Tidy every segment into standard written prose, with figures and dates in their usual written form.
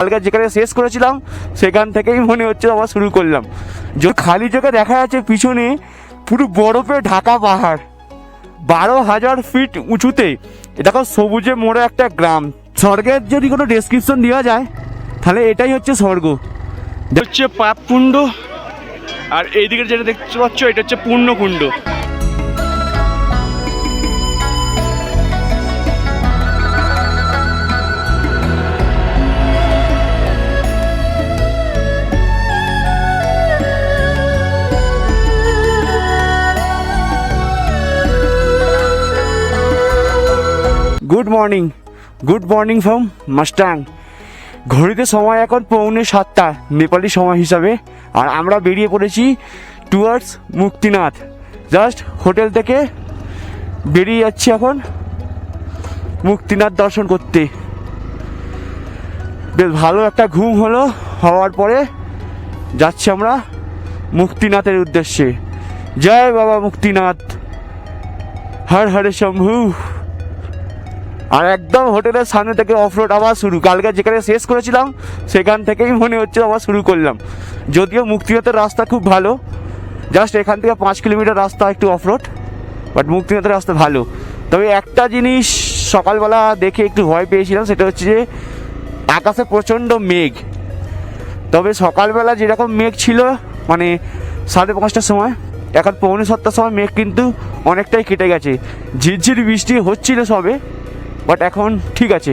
কালকে যেখানে শেষ করেছিলাম সেখান থেকেই মনে হচ্ছে আবার শুরু করলাম। খালি চোখে দেখা যাচ্ছে পিছনে পুরো বরফে ঢাকা পাহাড়, 12,000 ফিট উঁচুতে। এটা সবুজে মোড়ে একটা গ্রাম। স্বর্গের যদি কোনো ডেসক্রিপশন দেওয়া যায় তাহলে এটাই হচ্ছে স্বর্গ। হচ্ছে পাপকুণ্ড, আর এইদিকে যেটা দেখতে পাচ্ছ এটা হচ্ছে পূর্ণকুণ্ড। Good morning from Mustang. ঘড়িতে সময় এখন 6:45 নেপালি সময় হিসাবে, আর আমরা বেরিয়ে পড়েছি টুয়ার্ডস মুক্তিনাথ। জাস্ট হোটেল থেকে বেরিয়ে যাচ্ছি এখন মুক্তিনাথ দর্শন করতে। বেশ ভালো একটা ঘুম হওয়ার পরে যাচ্ছি আমরা মুক্তিনাথের উদ্দেশ্যে। জয় বাবা মুক্তিনাথ, হর হরে শম্ভু। আর একদম হোটেলের সামনে থেকে অফরোড আবার শুরু। কালকে যেখানে শেষ করেছিলাম সেখান থেকেই মনে হচ্ছে আবার শুরু করলাম। যদিও মুক্তিনাথের রাস্তা খুব ভালো, জাস্ট এখান থেকে 5 কিলোমিটার রাস্তা একটু অফরোড, বাট মুক্তিনাথের রাস্তা ভালো। তবে একটা জিনিস সকালবেলা দেখে একটু ভয় পেয়েছিলাম, সেটা হচ্ছে যে আকাশে প্রচণ্ড মেঘ। তবে সকালবেলা যেরকম মেঘ ছিল মানে 5:30টার সময়, এখন 6:45টার সময় মেঘ কিন্তু অনেকটাই কেটে গেছে। ঝিরঝির বৃষ্টি হচ্ছিল সবে, বাট এখন ঠিক আছে।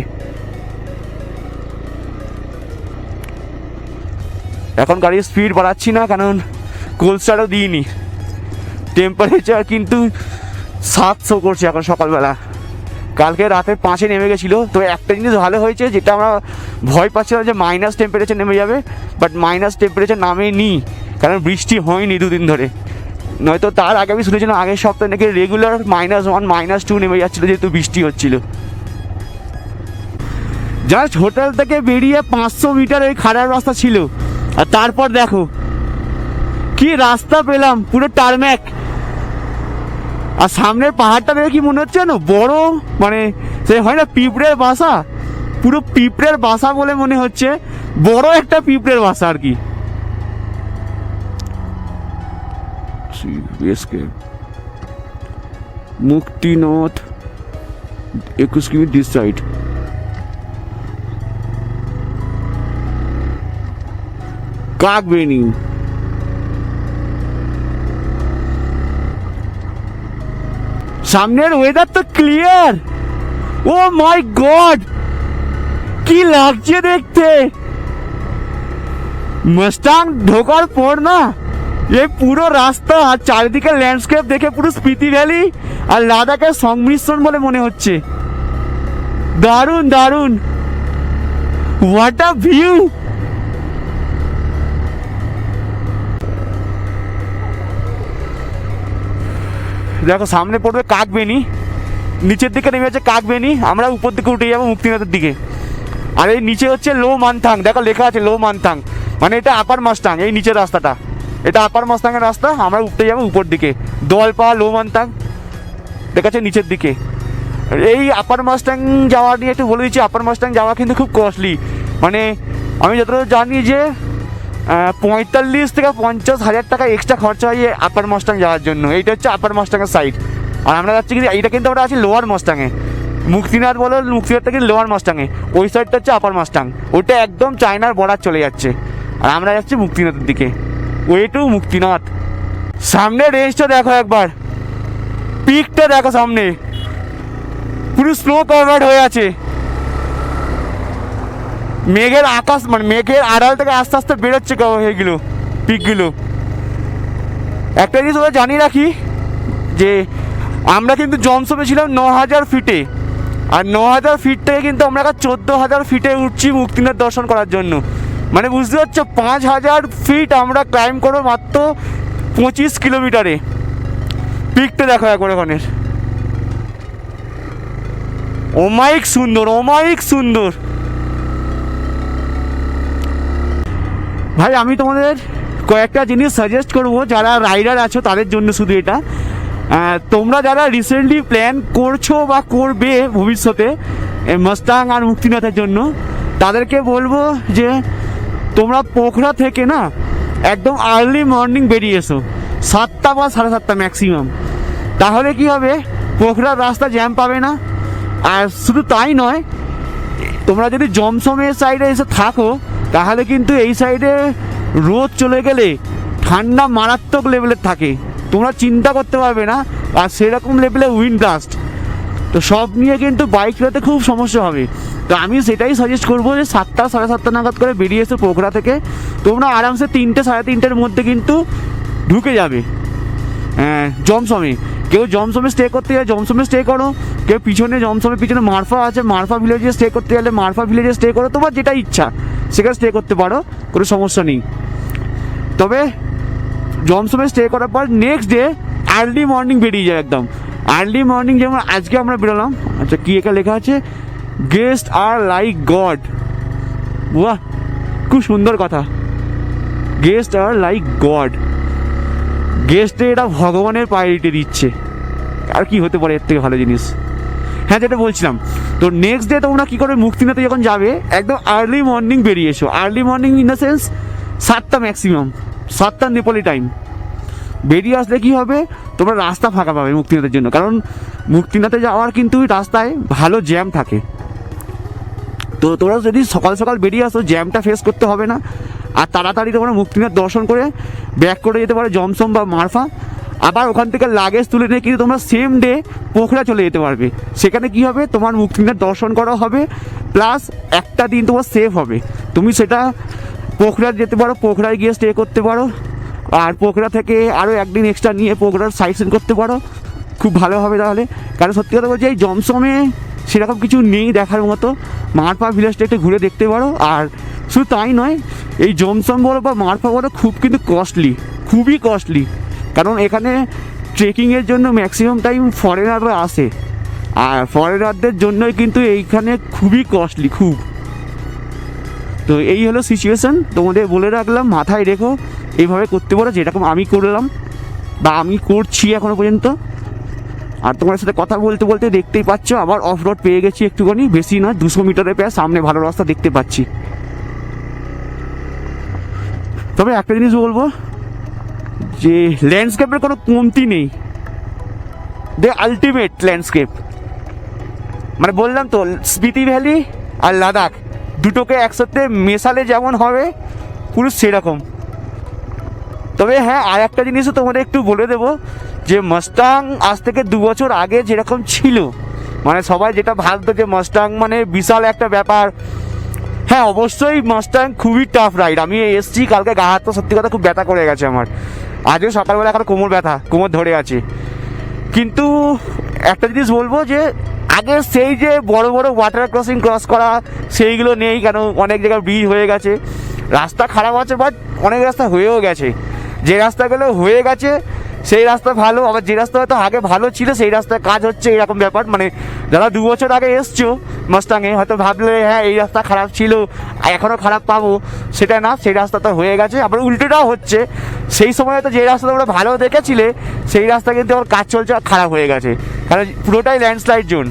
এখন গাড়ির স্পিড বাড়াচ্ছি না, কারণ কোল্ড স্টার্টও দিইনি। টেম্পারেচার কিন্তু 700 করছে এখন সকালবেলা। কালকে রাতে 5-এ নেমে গেছিলো। তো একটা জিনিস ভালো হয়েছে, যেটা আমরা ভয় পাচ্ছিলাম যে মাইনাস টেম্পারেচার নেমে যাবে, বাট মাইনাস টেম্পারেচার নামেনি, কারণ বৃষ্টি হয়নি 2 দিন ধরে। নয়তো তার আগে আমি শুনেছিলাম আগের সপ্তাহে নাকি রেগুলার -1 -2 নেমে যাচ্ছিলো, যেহেতু বৃষ্টি হচ্ছিল। জাস্ট হোটেল থেকে বেরিয়ে 500 মিটার ওই খাড়ার রাস্তা ছিল, আর তারপর দেখো কি রাস্তা পেলাম, পুরো টারম্যাক। আর সামনের পাহাড়টা দেখে কি মনে হচ্ছে না, বড় মানে সে হয় না পিঁপড়ের বাসা, পুরো পিঁপড়ের বাসা বলে মনে হচ্ছে, বড় একটা পিঁপড়ের বাসা আর কি। মুক্তিনাথ 21 কিমি দিস সাইড। কাকবেনি সামনের ওয়েদার তো ক্লিয়ার। ও মাই গড, কি লাগছে দেখতে। মাস্টাং ঢোকার পর না এই পুরো রাস্তা আর চারিদিকে ল্যান্ডস্কেপ দেখে পুরো স্পিতি ভ্যালি আর লাদাখের সংমিশ্রণ বলে মনে হচ্ছে। দারুণ দারুণ, হোয়াট আ ভিউ। দেখো সামনে পড়বে কাকবেনি, নিচের দিকে নেমে যাচ্ছে কাকবেনি, আমরা উপর দিকে উঠে যাবো মুক্তিনাথের দিকে। আর এই নিচে হচ্ছে লো মানথাং, দেখো লেখা আছে লো মানথাং, মানে এটা আপার মাস্টাং। এই নিচের রাস্তাটা এটা আপার মাস্টাংয়ের রাস্তা, আমরা উঠতে যাবো উপর দিকে। দোয়ালপা লো মানথাং দেখাচ্ছে নিচের দিকে। এই আপার মাস্টাং যাওয়া নিয়ে একটু বলে দিচ্ছি, আপার মাস্টাং যাওয়া কিন্তু খুব কস্টলি। মানে আমি যতটা জানি যে 45 থেকে 50 হাজার টাকা এক্সট্রা খরচা হয় আপার মাস্টাং যাওয়ার জন্য। এইটা হচ্ছে আপার মাস্টাংয়ের সাইড, আর আমরা যাচ্ছি কিন্তু এইটা কিন্তু আমরা আছি লোয়ার মাস্টাংয়ে। মুক্তিনাথ বলো, মুক্তিনাথটা কিন্তু লোয়ার মাস্টাংয়ে, ওই সাইডটা হচ্ছে আপার মাস্টাং। ওটা একদম চায়নার বর্ডার চলে যাচ্ছে, আর আমরা যাচ্ছি মুক্তিনাথের দিকে। Way to Muktinath. সামনে রেঞ্জটা দেখো একবার, পিকটা দেখো সামনে, পুরো স্নো কভার্ড হয়ে আছে। মেঘের আকাশ মানে মেঘের আড়াল থেকে আস্তে আস্তে বেরোচ্ছে এগুলো পিকগুলো। একটা জিনিস ওরা জানিয়ে রাখি যে আমরা কিন্তু জমসমে ছিলাম 9,000 ফিটে, আর 9,000 ফিট থেকে কিন্তু আমরা 14,000 ফিটে উঠছি মুক্তিনাথ দর্শন করার জন্য। মানে বুঝতে পারছো, 5,000 ফিট আমরা ক্লাইম্ব করবো মাত্র 25 কিলোমিটারে। পিকটা দেখো একবার ওখানের, অমায়িক সুন্দর, অমায়িক সুন্দর। ভাই আমি তোমাদের কয়েকটা জিনিস সাজেস্ট করবো, যারা রাইডার আছো তাদের জন্য শুধু এটা। তোমরা যারা রিসেন্টলি প্ল্যান করছো বা করবে ভবিষ্যতে মাস্টাং আর মুক্তিনাথের জন্য, তাদেরকে বলবো যে তোমরা পোখরা থেকে না একদম আর্লি মর্নিং বেরিয়ে এসো, 7টা বা 7:30 ম্যাক্সিমাম। তাহলে কি হবে, পোখরার রাস্তা জ্যাম পাবে না। আর শুধু তাই নয়, তোমরা যদি জমসমের সাইডে এসে থাকো তাহলে কিন্তু এই সাইডে রোদ চলে গেলে ঠান্ডা মারাত্মক লেভেলের থাকে, তোমরা চিন্তা করতে পারবে না। আর সেরকম লেভেলে উইন্ড ব্লাস্ট, তো সব নিয়ে কিন্তু বাইক চালাতে খুব সমস্যা হবে। তো আমি সেটাই সাজেস্ট করবো যে 7টা 7:30 নাগাদ করে বেরিয়ে এসে পোখরা থেকে তোমরা আরামসে 3টে 3:30-এর মধ্যে কিন্তু ঢুকে যাবে জমসমে। কেউ জমসমে স্টে করতে গেলে জমসমে স্টে করো, কেউ পিছনে জমসমের পিছনে মারফা আছে, মারফা ভিলেজে স্টে করতে গেলে মারফা ভিলেজে স্টে করো, তোমার যেটা ইচ্ছা সেখানে স্টে করতে পারো, কোনো সমস্যা নেই। তবে জমসমে স্টে করার পর নেক্সট ডে আর্লি মর্নিং বেরিয়ে যায় একদম আর্লি মর্নিং। যেমন আজকে আমরা বেরোলাম, আচ্ছা কি একা লেখা আছে, গেস্ট আর লাইক গড। বাহ, খুব সুন্দর কথা, গেস্ট আর লাইক গড। গেস্টে এটা ভগবানের প্রায়োরিটি দিচ্ছে, আর কি হতে পারে এর থেকে ভালো জিনিস। হ্যাঁ, যেটা বলছিলাম, তো নেক্সট ডে তোমরা কী করবে, মুক্তিনাথে যখন যাবে একদম আর্লি মর্নিং বেরিয়ে এসো। Early morning in the sense 7টা ম্যাক্সিমাম, 7টা নেপালি টাইম বেরিয়ে আসলে কী হবে, তোমরা রাস্তা ফাঁকা পাবে মুক্তিনাথের জন্য। কারণ মুক্তিনাথে যাওয়ার কিন্তু রাস্তায় ভালো জ্যাম থাকে। তো তোমরা যদি সকাল সকাল বেরিয়ে আসো জ্যামটা ফেস করতে হবে না। আর তাড়াতাড়ি তোমরা মুক্তিনাথ দর্শন করে ব্যাক করে যেতে পারো জমসম বা মারফা। আবার ওখান থেকে লাগেজ তুলে নিয়ে কিন্তু তোমরা সেম ডে পোখরা চলে যেতে পারবে। সেখানে কি হবে, তোমার মুক্তিনাথ দর্শন করা হবে, প্লাস একটা দিন তোমার সেভ হবে। তুমি সেটা পোখরা যেতে পারো, পোখরায় গিয়ে স্টে করতে পারো, আর পোখরা থেকে আরও একদিন এক্সট্রা নিয়ে পোখরার সাইট সিন করতে পারো, খুব ভালো হবে তাহলে। কারণ সত্যি কথা বলছি, এই জমসমে সেরকম কিছু নেই দেখার মতো। মারফা ভিলেজটা একটু ঘুরে দেখতে পারো। আর শুধু তাই নয়, এই জমসম বলো বা মারফা বলো খুব কিন্তু কস্টলি, খুবই কস্টলি। কারণ এখানে ট্রেকিংয়ের জন্য ম্যাক্সিমাম টাইম ফরেনাররা আসে, আর ফরেনারদের জন্যই কিন্তু এইখানে খুবই কস্টলি, খুব। তো এই হলো সিচুয়েশান, তোমাদের বলে রাখলাম, মাথায় রেখো, এইভাবে করতে পারো যেরকম আমি করলাম বা আমি করছি এখনো পর্যন্ত। আর তোমার সাথে কথা বলতে বলতে দেখতেই পাচ্ছ আবার অফ রোড পেয়ে গেছি একটুখানি, বেশি নয়, 200 মিটারের প্রায় সামনে ভালো রাস্তা দেখতে পাচ্ছি। তবে একটা জিনিস বলবো যে ল্যান্ডস্কেপের কোনো কমতি নেই, দ্য আলটিমেট ল্যান্ডস্কেপ। মানে বললাম তো, স্পিতি ভ্যালি আর লাদাখ দুটোকে একসাথে মেশালে যেমন হবে পুরো সেরকম। তবে হ্যাঁ, আর একটা জিনিসও তোমাদের একটু বলে দেবো যে মাস্টাং আজ থেকে 2 বছর আগে যেরকম ছিল, মানে সবাই যেটা ভাবতো যে মাস্টাং মানে বিশাল একটা ব্যাপার, হ্যাঁ অবশ্যই মাস্টাং খুবই টাফ রাইড। আমি এসছি কালকে, গা হাত তো সত্যি কথা খুব ব্যথা করে গেছে আমার, আজও সকালবেলা এখন কোমর ব্যথা, কোমর ধরে আছে। কিন্তু একটা জিনিস বলবো যে আগে সেই যে বড় বড় ওয়াটার ক্রসিং ক্রস করা সেইগুলো নেই, কেন অনেক জায়গায় ব্রিজ হয়ে গেছে, রাস্তা খারাপ আছে, বাট অনেক রাস্তা হয়েও গেছে। যে রাস্তাগুলো হয়ে গেছে সেই রাস্তা ভালো, আবার যে রাস্তা হয়তো আগে ভালো ছিল সেই রাস্তায় কাজ হচ্ছে, এরকম ব্যাপার। মানে যারা 2 বছর আগে এসছো মাস্টাংয়ে হয়তো ভাবলে হ্যাঁ এই রাস্তা খারাপ ছিল, এখনও খারাপ পাবো, সেটা না, সেই রাস্তা তো হয়ে গেছে। আবার উল্টোটাও হচ্ছে, সেই সময় হয়তো যে রাস্তা তোমরা ভালো দেখেছিলে সেই রাস্তা কিন্তু আবার কাজ চলছে, খারাপ হয়ে গেছে। কারণ পুরোটাই ল্যান্ডস্লাইড জোন,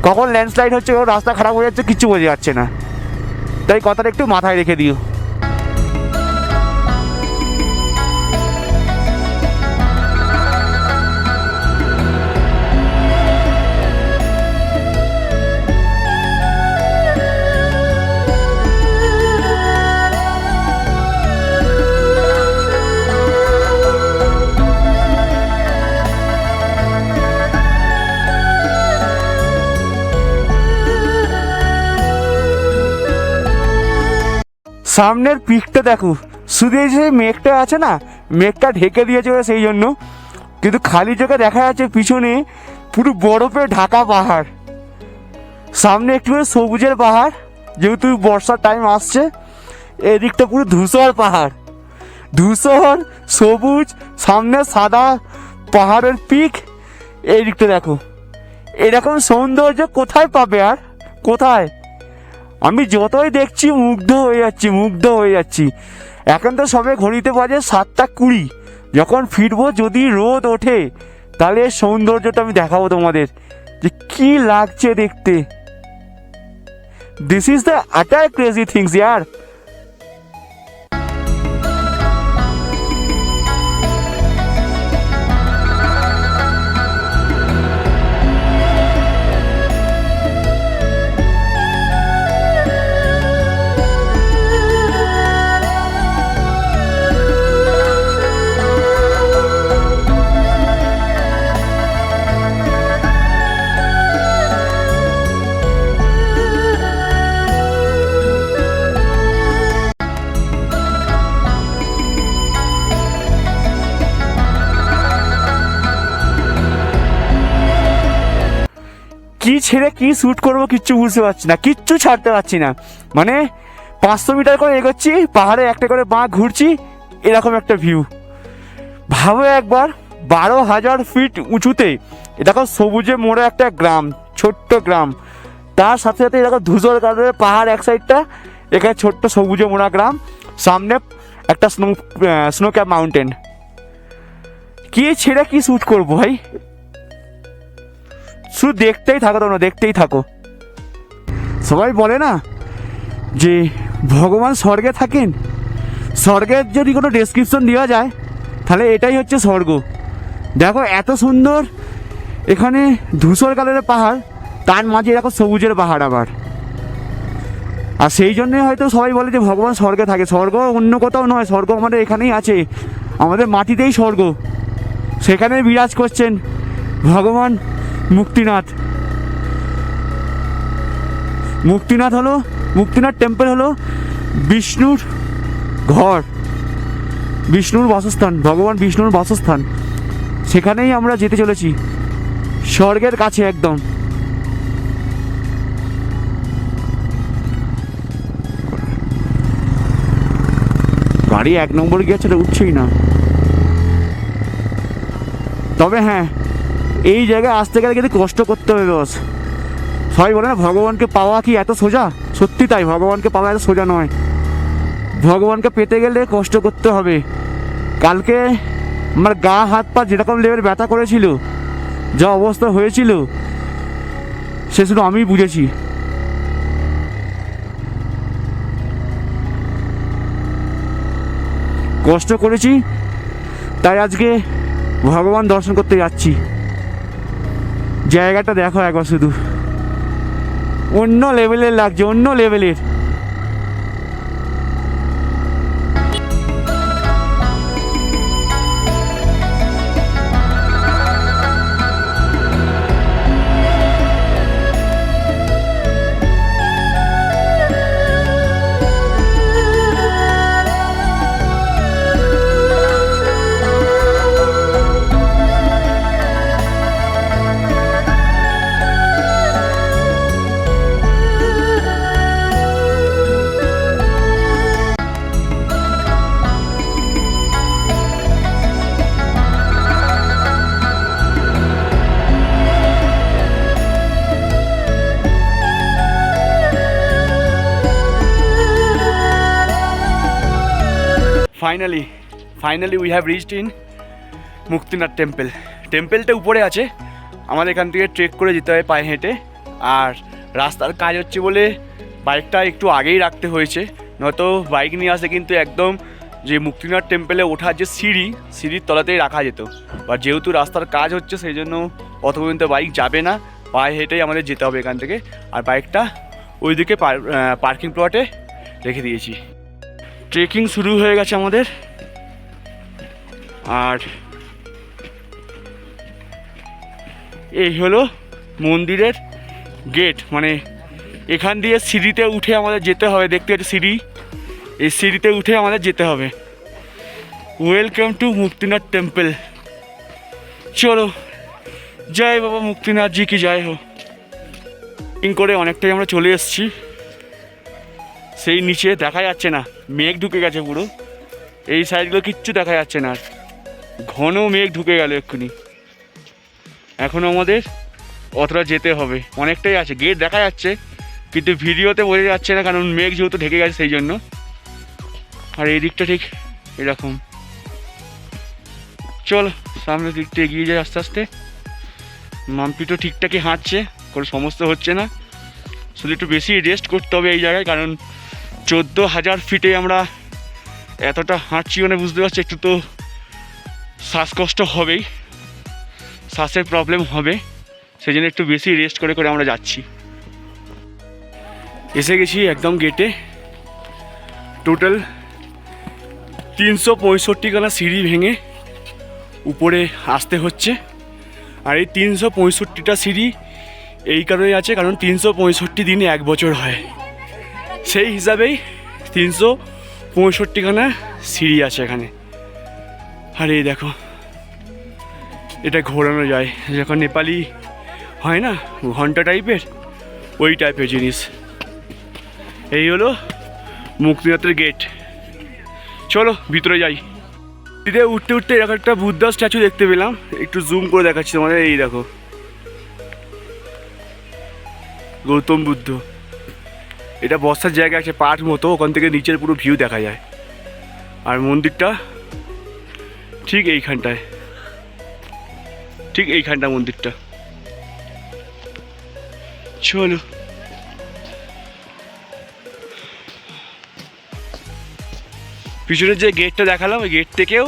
কখন ল্যান্ডস্লাইড হচ্ছে, রাস্তা খারাপ হয়ে যাচ্ছে, কিচ্ছু বোঝা যাচ্ছে না। তাই কথাটা একটু মাথায় রেখে দিও। সামনের পিকটা দেখো, শুধু এই যে মেঘটা আছে না, মেঘটা ঢেকে দিয়েছে ওরা সেই জন্য, কিন্তু খালি চোখে দেখা যাচ্ছে পিছনে পুরো বরফে ঢাকা পাহাড়, সামনে একটু সবুজের পাহাড়, যেহেতু বর্ষার টাইম আসছে, এদিকটা পুরো ধূসর পাহাড়, ধূসর সবুজ, সামনে সাদা পাহাড়ের পিক। এই দিকটা দেখো, এরকম সৌন্দর্য কোথায় পাবে আর, কোথায়? আমি যতই দেখছি মুগ্ধ হয়ে যাচ্ছি, মুগ্ধ হয়ে যাচ্ছি। এখন তো সবে ঘড়িতে বাজে 7:20, যখন ফিরবো যদি রোদ ওঠে তাহলে সৌন্দর্যটা আমি দেখাবো তোমাদের যে কি লাগছে দেখতে। This is the Atal crazy things यार। কি ছেড়ে কি শ্যুট করবো কিচ্ছু বুঝতে পারছি না, কিচ্ছু ছাড়তে পারছি না। মানে 500 মিটার করে এগোচ্ছি, পাহাড়ে একটা করে বাঁক ঘুরছি, এরকম একটা ভিউ। ভাবো একবার 12,000 ফিট উঁচুতে এরকম সবুজে মোড়া একটা গ্রাম, ছোট্ট গ্রাম, তার সাথে সাথে এরকম ধূসর কালারের পাহাড় এক সাইডটা, এখানে ছোট্ট সবুজে মোড়া গ্রাম, সামনে একটা স্নো ক্যাপ মাউন্টেন। কি ছেড়ে কি শ্যুট করবো ভাই, শুধু দেখতেই থাকো, তোমরা দেখতেই থাকো। সবাই বলে না যে ভগবান স্বর্গে থাকেন, স্বর্গের যদি কোনো ডেসক্রিপশন দেওয়া যায় তাহলে এটাই হচ্ছে স্বর্গ। দেখো এত সুন্দর, এখানে ধূসর কালারের পাহাড়, তার মাঝে এরকম সবুজের পাহাড় আবার। আর সেই জন্যই হয়তো সবাই বলে যে ভগবান স্বর্গে থাকে। স্বর্গ অন্য কোথাও নয়, স্বর্গ আমাদের এখানেই আছে, আমাদের মাটিতেই স্বর্গ। সেখানে বিরাজ করছেন ভগবান মুক্তিনাথ। মুক্তিনাথ টেম্পল হলো বিষ্ণুর ঘর, বিষ্ণুর বাসস্থান, ভগবান বিষ্ণুর বাসস্থান। সেখানেই আমরা যেতে চলেছি, স্বর্গের কাছে একদম। গাড়ি 1 নম্বর গিয়েছে, উঠছেই না। তবে হ্যাঁ, এই জায়গায় আসতে গেলে কিন্তু কষ্ট করতে হবে বস। সবাই বলে না ভগবানকে পাওয়া কি এত সোজা, সত্যি তাই, ভগবানকে পাওয়া এত সোজা নয়। ভগবানকে পেতে গেলে কষ্ট করতে হবে। কালকে আমার গা হাত পা যেরকম লেভেল ব্যথা করেছিল, যা অবস্থা হয়েছিল, সে শুধু আমিই বুঝেছি। কষ্ট করেছি, তাই আজকে ভগবান দর্শন করতে যাচ্ছি। জায়গাটা দেখো একবার, শুধু অন্য লেভেলের লাগছে, অন্য লেভেলের। Finally we have reached in Muktinath temple. টেম্পলটা উপরে আছে, আমাদের এখান থেকে ট্রেক করে যেতে হয় পায়ে হেঁটে। আর রাস্তার কাজ হচ্ছে বলে বাইকটা একটু আগেই রাখতে হয়েছে, নয়তো বাইক নিয়ে আসে কিন্তু একদম যে মুক্তিনাথ টেম্পলে ওঠার যে সিঁড়ির তলাতেই রাখা যেত। বা যেহেতু রাস্তার কাজ হচ্ছে সেই জন্য অত পর্যন্ত বাইক যাবে না, পায়ে হেঁটেই আমাদের যেতে হবে এখান থেকে। আর বাইকটা ওইদিকে পার্কিং প্লটে রেখে দিয়েছি। ট্রেকিং শুরু হয়ে গেছে আমাদের। আর এই হলো মন্দিরের গেট, মানে এখান দিয়ে সিঁড়িতে উঠে আমাদের যেতে হবে। দেখতে পাচ্ছি সিঁড়ি, এই সিঁড়িতে উঠে আমাদের যেতে হবে। Welcome to Muktinath temple. চলো, জয় বাবা মুক্তিনাথ জি কি জয় হো। করে অনেকটাই আমরা চলে এসেছি। সেই নিচে দেখা যাচ্ছে না, মেঘ ঢুকে গেছে পুরো, এই সাইডগুলো কিচ্ছু দেখা যাচ্ছে না, আর ঘন মেঘ ঢুকে গেল এক্ষুনি। এখন আমাদের অতটা যেতে হবে, অনেকটাই আছে। গেট দেখা যাচ্ছে কিন্তু ভিডিওতে বোঝা যাচ্ছে না, কারণ মেঘ যেহেতু ঢেকে গেছে সেই জন্য। আর এই দিকটা ঠিক এরকম। চলো সামনের দিকটা এগিয়ে যায় আস্তে আস্তে। মাম্পি তো ঠিকঠাকই হাঁটছে, কোনো সমস্যা হচ্ছে না। শুধু একটু বেশি রেস্ট করতে হবে এই জায়গায়, কারণ 14,000 ফিটে আমরা এতটা হাঁটছি, মানে বুঝতে পারছি একটু তো শ্বাসকষ্ট হবেই, শ্বাসের প্রবলেম হবে, সেই জন্য একটু বেশি রেস্ট করে করে আমরা যাচ্ছি। এসে গেছি একদম গেটে। টোটাল 365খানা সিঁড়ি ভেঙে উপরে আসতে হচ্ছে। আর এই 365টা সিঁড়ি এই কারণে আছে কারণ 365 দিনে 1 বছর হয়, সেই হিসাবেই 365খানা সিঁড়ি আছে এখানে। আর এই দেখো, এটা ঘোরানো যায়, যখন নেপালি হয় না ঘন্টা টাইপের, ওই টাইপের জিনিস। এই হলো মুক্তিনাথের গেট। চলো ভিতরে যাই। সিঁড়িতে উঠতে উঠতে এরকম একটা বুদ্ধা স্ট্যাচু দেখতে পেলাম, একটু জুম করে দেখাচ্ছি তোমাদের। এই দেখো গৌতম বুদ্ধ, এটা বসার জায়গা আছে পাঠ মতো, ওখান থেকে নিচের পুরো ভিউ দেখা যায়। আর মন্দিরটা ঠিক এইখানটায়, ঠিক এইখানটা মন্দিরটা। চলো পিছনের যে গেটটা দেখালাম, ওই গেট থেকেও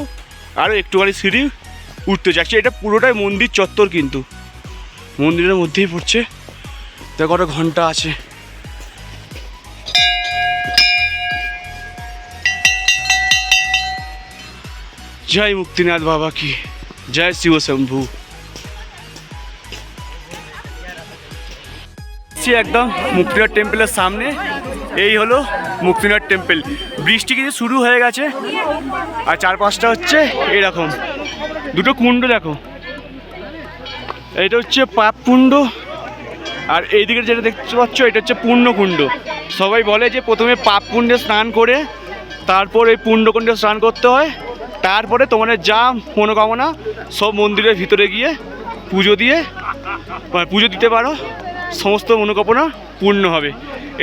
আরও একটুখানি সিঁড়ি উঠতে যাচ্ছে। এটা পুরোটাই মন্দির চত্বর, কিন্তু মন্দিরের মধ্যেই পড়ছে। দেখো কটা ঘন্টা আছে। জয় মুক্তিনাথ বাবা কি, জয় শিব শম্ভু। একদম মুক্তিনাথ টেম্পলের সামনে, এই হলো মুক্তিনাথ টেম্পল। বৃষ্টি কিন্তু শুরু হয়ে গেছে, আর চারপাশটা হচ্ছে এরকম দুটো কুণ্ড। দেখো এটা হচ্ছে পাপ কুণ্ড, আর এইদিকে যেটা দেখতে পাচ্ছ এটা হচ্ছে পুণ্যকুণ্ড। সবাই বলে যে প্রথমে পাপ কুণ্ডে স্নান করে তারপর এই পুণ্যকুণ্ডে স্নান করতে হয়, তারপরে তোমাদের যা মনোকামনা সব মন্দিরের ভিতরে গিয়ে পুজো দিয়ে পুজো দিতে পারো, সমস্ত মনোকামনা পূর্ণ হবে,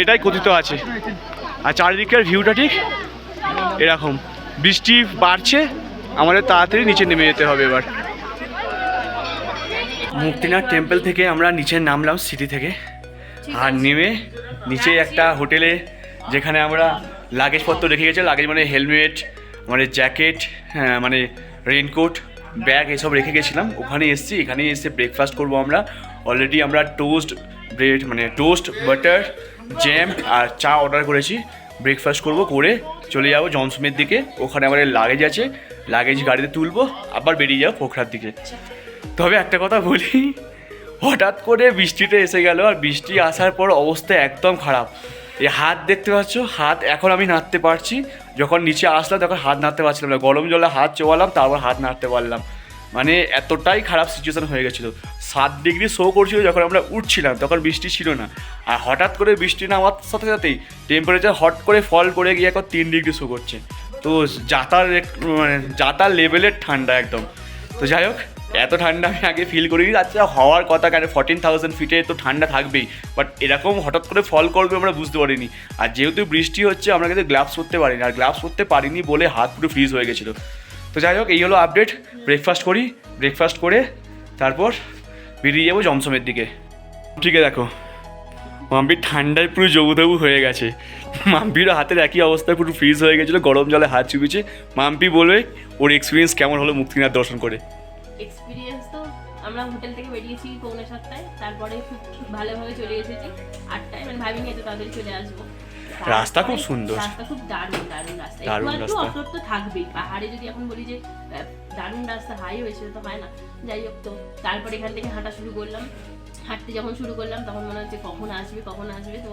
এটাই কথিত আছে। আর চারিদিকের ভিউটা ঠিক এরকম। বৃষ্টি বাড়ছে, আমাদের তাড়াতাড়ি নিচে নেমে যেতে হবে এবার। মুক্তিনাথ টেম্পল থেকে আমরা নিচে নামলাম সিটি থেকে, আর নেমে নিচে একটা হোটেলে, যেখানে আমরা লাগেজপত্র রেখে গেছে, লাগেজ মানে হেলমেট, মানে জ্যাকেট, মানে রেনকোট, ব্যাগ এসব রেখে গেছিলাম। ওখানে এসেছি, এখানে এসে ব্রেকফাস্ট করবো আমরা। অলরেডি আমরা টোস্ট ব্রেড, মানে টোস্ট বাটার জ্যাম আর চা অর্ডার করেছি। ব্রেকফাস্ট করবো, করে চলে যাবো জনসনের দিকে। ওখানে আমাদের লাগেজ আছে, লাগেজ গাড়িতে তুলবো, আবার বেরিয়ে যাবো পোখরার দিকে। তবে একটা কথা বলি, হঠাৎ করে বৃষ্টিটা এসে গেল, আর বৃষ্টি আসার পর অবস্থা একদম খারাপ। এই হাত দেখতে পাচ্ছ, হাত এখন আমি নাড়তে পারছি, যখন নিচে আসলাম তখন হাত নাড়তে পারছিলাম না। গরম জলে হাত চোয়ালাম, তারপর হাত নাড়তে পারলাম। মানে এতটাই খারাপ সিচুয়েশান হয়ে গেছিলো। 7 ডিগ্রি শো করছিল যখন আমরা উঠছিলাম, তখন বৃষ্টি ছিল না। আর হঠাৎ করে বৃষ্টি নামার সাথে সাথেই টেম্পারেচার হট করে ফল করে গিয়ে এখন 3 ডিগ্রি শো করছে। তো যাতার লেভেলের ঠান্ডা একদম। তো যাই হোক, এত ঠান্ডা আমি আগে ফিল করিনি। আচ্ছা হওয়ার কথা, কেন 14,000 ফিটে তো ঠান্ডা থাকবেই, বাট এরকম হঠাৎ করে ফল করবে আমরা বুঝতে পারিনি। আর যেহেতু বৃষ্টি হচ্ছে, আমরা কিন্তু গ্লাভস পরতে পারিনি, আর গ্লাভস পরতে পারিনি বলে হাত পুরো ফ্রিজ হয়ে গেছিলো। তো যাই হোক, এই হলো আপডেট। ব্রেকফাস্ট করি, ব্রেকফাস্ট করে তারপর বেরিয়ে যাবো জমসমের দিকে। ঠিক আছে, দেখো মাম্পির ঠান্ডায় পুরো জবুতবু হয়ে গেছে। মাম্পিরও হাতের একই অবস্থায় পুরো ফ্রিজ হয়ে গেছিলো, গরম জলে হাত চুপিছে। মাম্পি বলবে ওর এক্সপিরিয়েন্স কেমন হলো মুক্তিনাথ দর্শন করে। এক্সপিরিয়েন্স তো আমরা হোটেল থেকে বেরিয়েছি 7:45, তারপরে খুব ভালোভাবে চলে এসেছি 8টায়, মানে ভাবিনি এত তাড়াতাড়ি চলে আসবো। রাস্তা খুব সুন্দর, রাস্তা খুব দারুণ রাস্তা। দারুণ রাস্তা। অফরোড তো থাকবেই পাহাড়ে, যদি এখন বলি যে দারুণ রাস্তা হাইওয়ে, সেটা তো হয় না। যাই হোক, তো তারপর এখান থেকে হাঁটা শুরু করলাম। হাঁটতে যখন শুরু করলাম তখন মনে হচ্ছে কখন আসবে। তো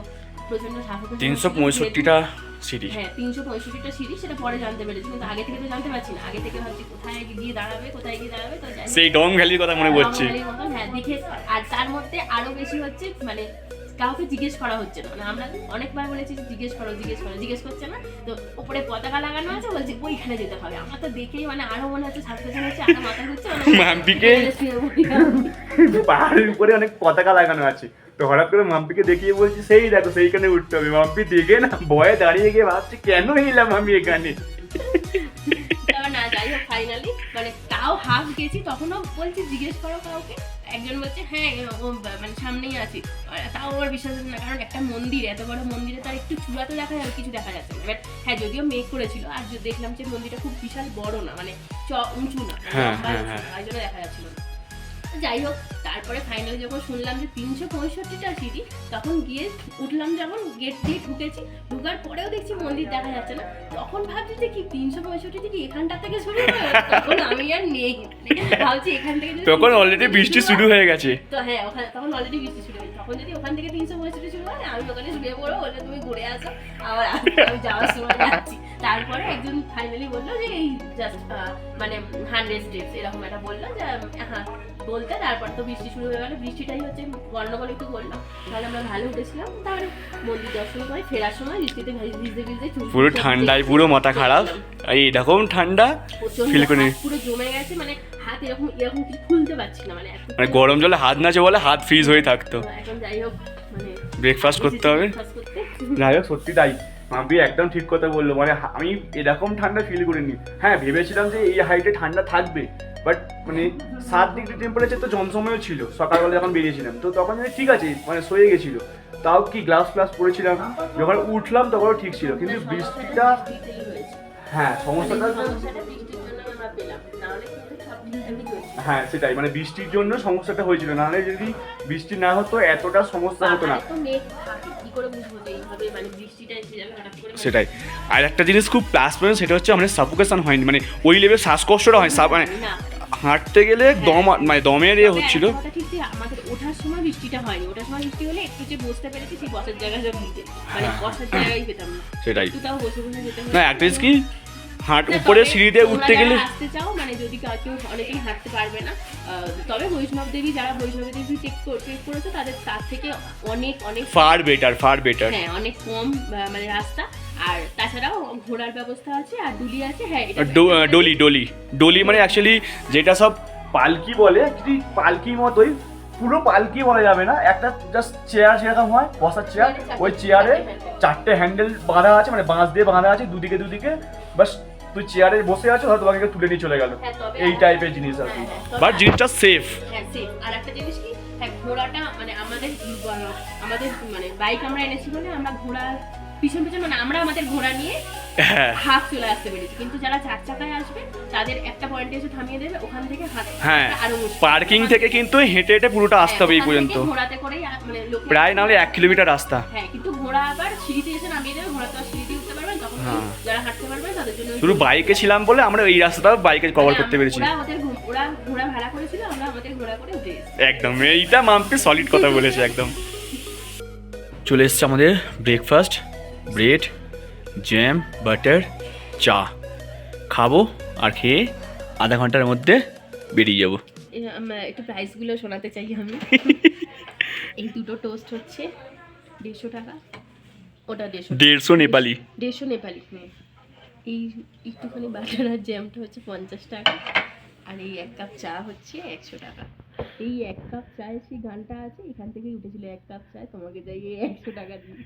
প্রচন্ড সাফোকেশন। 365টা সিঁড়ি, হ্যাঁ 365টা সিঁড়ি, সেটা পরে জানতে পেরেছি, কিন্তু আগে থেকে তো জানতে পারছি না। আগে থেকে ভাবছি কোথায় গিয়ে দাঁড়াবে। তো সেই ডং ভ্যালির কথা মনে পড়ছে। হ্যাঁ দেখে, আর তার মধ্যে আরো বেশি হচ্ছে মানে কাউকে জিজ্ঞেস করা হচ্ছে না। মানে আমরা অনেকবার বলেছি জিজ্ঞেস করছে না। তো উপরে পতাকা লাগানো আছে, বলছে ওইখানে যেতে হবে। আমার তো দেখেই মানে আরো মনে হচ্ছে সাসপেনশন হচ্ছে, আরো মাথা ঘুরছে। মাম্পিকে পাহাড়ের উপরে অনেক পতাকা লাগানো আছে, তো হঠাৎ করে মাম্পিকে দেখিয়ে বলছি সেই দেখো সেইখানে উঠতে হবে। মাম্পি দেখে না ভয়ে দাঁড়িয়ে গিয়ে ভাবছি কেন এলাম আমি এখানে। না যাই যাই হোক ফাইনালি মানে তাও হাফ গেছি, তখনও বলছি জিজ্ঞেস করো কাউকে, একজন বলছে হ্যাঁ ও মানে সামনেই আছি, তাও আমার বিশ্বাস হচ্ছে না, কারণ একটা মন্দির, এত বড় মন্দিরে তার একটু চূড়া তো দেখা যাবে, কিছু দেখা যাচ্ছে না। এবার হ্যাঁ যদিও মেঘ করেছিল, আর দেখলাম যে মন্দিরটা খুব বিশাল বড় না, মানে উঁচু না, তাই জন্য দেখা যাচ্ছিল না। যাই হোক তারপরে ফাইনালি যখন শুনলাম যে 365টা সিঁড়ি, তখন গিয়ে উঠলাম, যখন গেট দিয়ে ঢুকেছি, ঢুকার পরেও দেখছি মন্দির দেখা যাচ্ছে না, তখন ভাবছি যে কি 365 কি এখানটা থেকে শুরু হয়, তখন আমি আর নেই, ভাবছি এখান থেকে তখন অলরেডি বৃষ্টি শুরু হয়ে গেছে। তো হ্যাঁ ওখানে তখন অলরেডি বৃষ্টি শুরু হয়েছে, তখন যদি ওখান থেকে 365 শুরু হয়, আমি ওখানে শুয়ে পড়ো, বলে তুমি ঘুরে আসো, আবার আমি যাওয়ার সময় যাচ্ছি। তারপরে একজন ফাইনালি বললো যে এই জাস্ট মানে 100 স্টেপস এরকম একটা বললো, যে হ্যাঁ বলতে, তারপর তো বৃষ্টি শুরু হয়ে গেল, বৃষ্টিটাই হচ্ছে গন্ডগোল একটু করলাম, তাহলে আমরা ভালো উঠেছিলাম। তারপরে মন্দির দর্শন করে ফেরার সময় বৃষ্টিতে ভিজতে ভিজতে পুরো ঠান্ডায় পুরো মাথা খারাপ, এইরকম ঠান্ডা ফিল করে পুরো জমে গেছে, মানে হাত এরকম এরকম কিছু খুলতে পারছি না, মানে মানে গরম জলে হাত নাচে বলে হাত ফ্রিজ হয়ে থাকতো। এখন যাই হোক মানে ব্রেকফাস্ট করতে হবে। যাই হোক সত্যি তাই, মাম্পি একদম ঠিক কথা বললো, মানে আমি এরকম ঠান্ডা ফিল করিনি। হ্যাঁ ভেবেছিলাম যে এই হাইটে ঠান্ডা থাকবে, বাট মানে 7 ডিগ্রি টেম্পারেচার তো জমজমেও ছিল সকালবেলা যখন বেরিয়েছিলাম, তো তখন আমি ঠিক আছে মানে সয়ে গেছিলো, তাও কি গ্লাস পরেছিলাম, যখন উঠলাম তখনও ঠিক ছিল, কিন্তু বৃষ্টিটা হ্যাঁ সমস্যাটা হ্যাঁ সেটাই, মানে বৃষ্টির জন্য সমস্যাটা হয়েছিল, নাহলে যদি বৃষ্টি না হতো এতটা সমস্যা হতো না। সেটাই। আর একটা জিনিস খুব প্লাস পয়েন্ট, সেটা হচ্ছে আমাদের সাফোকেশন হয়নি, মানে ওই লেভেল শ্বাসকষ্টটা হয়, মানে হাঁটতে গেলে দম মানে দমের এ হচ্ছিল। আমাদের ওঠার সময় বৃষ্টিটা হয়নি, ওঠার সময় বৃষ্টি হলে একটু যে বসতে পেরেছি, সেই বসার জায়গাটা ভিজে, মানে বসার জায়গায় পেতাম না, সেটাই। তাও বসে বসে যেতে না একটা জিনিস কি, উপরে সিঁড়ি দিয়ে উঠতে গেলে আসতে চাও, মানে যদি কেউ অনেকেই হাঁটতে পারবে না, তবে বৈষ্ণব দেবী যারা বৈষ্ণব দেবী টেক করেছে তাদের তার থেকে অনেক অনেক ফার বেটার হ্যাঁ অনেক কম মানে রাস্তা, আর তাছাড়াও ঘোড়ার ব্যবস্থা আছে, আর ডুলি আছে। হ্যাঁ ডলি মানে অ্যাকচুয়ালি যেটা সব পালকি বলে, যদি পালকির মতোই, পুরো পালকি বলা যাবে না, একটা জাস্ট চেয়ার যেরকম হয় বসার চেয়ার, ওই চেয়ারে 4টে হ্যান্ডেল বাঁধা আছে, মানে বাঁশ দিয়ে বাঁধা আছে দুদিকে, বাস তুই চেয়ারে বসে আছো, হয়তো তোমাকে তুলে নিয়ে চলে গেল, এই টাইপের জিনিস আর কি, বাট জিনিসটা সেফ। হ্যাঁ সেফ। আর একটা জিনিস কি, হ্যাঁ ঘোড়াটা মানে আমাদের মানে বাইক আমরা এনেছি বলে আমরা ঘোড়া পিছন মানে আমরা আমাদের ঘোড়া নিয়ে হাফ চলে আসতে পেরেছি, কিন্তু যারা 4 চাকায় আসবে তাদের একটা পয়েন্টে এসে থামিয়ে দেবে, ওখান থেকে হ্যাঁ পার্কিং থেকে কিন্তু হেঁটে হেঁটে পুরোটা আসতে হবে এই পর্যন্ত, ঘোড়াতে করেই মানে প্রায় নাহলে 1 কিলোমিটার রাস্তা। হ্যাঁ কিন্তু ঘোড়া আবার সিঁড়িতে এসে নামিয়ে দেবে, ঘোড়া তো আর সিঁড়িতে উঠতে পারবে না, তখন যারা হাঁটতে পারবে তাদের জন্য শুধু বাইকে ছিলাম বলে আমরা এই রাস্তাটা বাইকে কভার করতে পেরেছি। ওরা ঘোড়া ভাড়া করেছিল, আমরা আমাদের ঘোড়া করে উঠে এসেছি। একদম এইটা মাম্পি সলিড কথা বলেছে একদম। চলে এসছে আমাদের ব্রেকফাস্ট, ব্রেড, জ্যাম, বাটার, চা খাবো, আর খেয়ে আধা ঘন্টার মধ্যে বেরিয়ে যাবো। একটু প্রাইসগুলো শোনাতে চাই আমি। এই দুটো টোস্ট হচ্ছে 150 টাকা, ওটা 150 নেপালি, 150 নেপালি। এই একটুখানি বাটার আর জ্যামটা হচ্ছে 50 টাকা, আর এই 1 কাপ চা হচ্ছে 100 টাকা। এই 1 কাপ চায় সেই গানটা আছে, এখান থেকেই উঠেছিল 1 কাপ চায় তোমাকে যাই 100 টাকা দিই।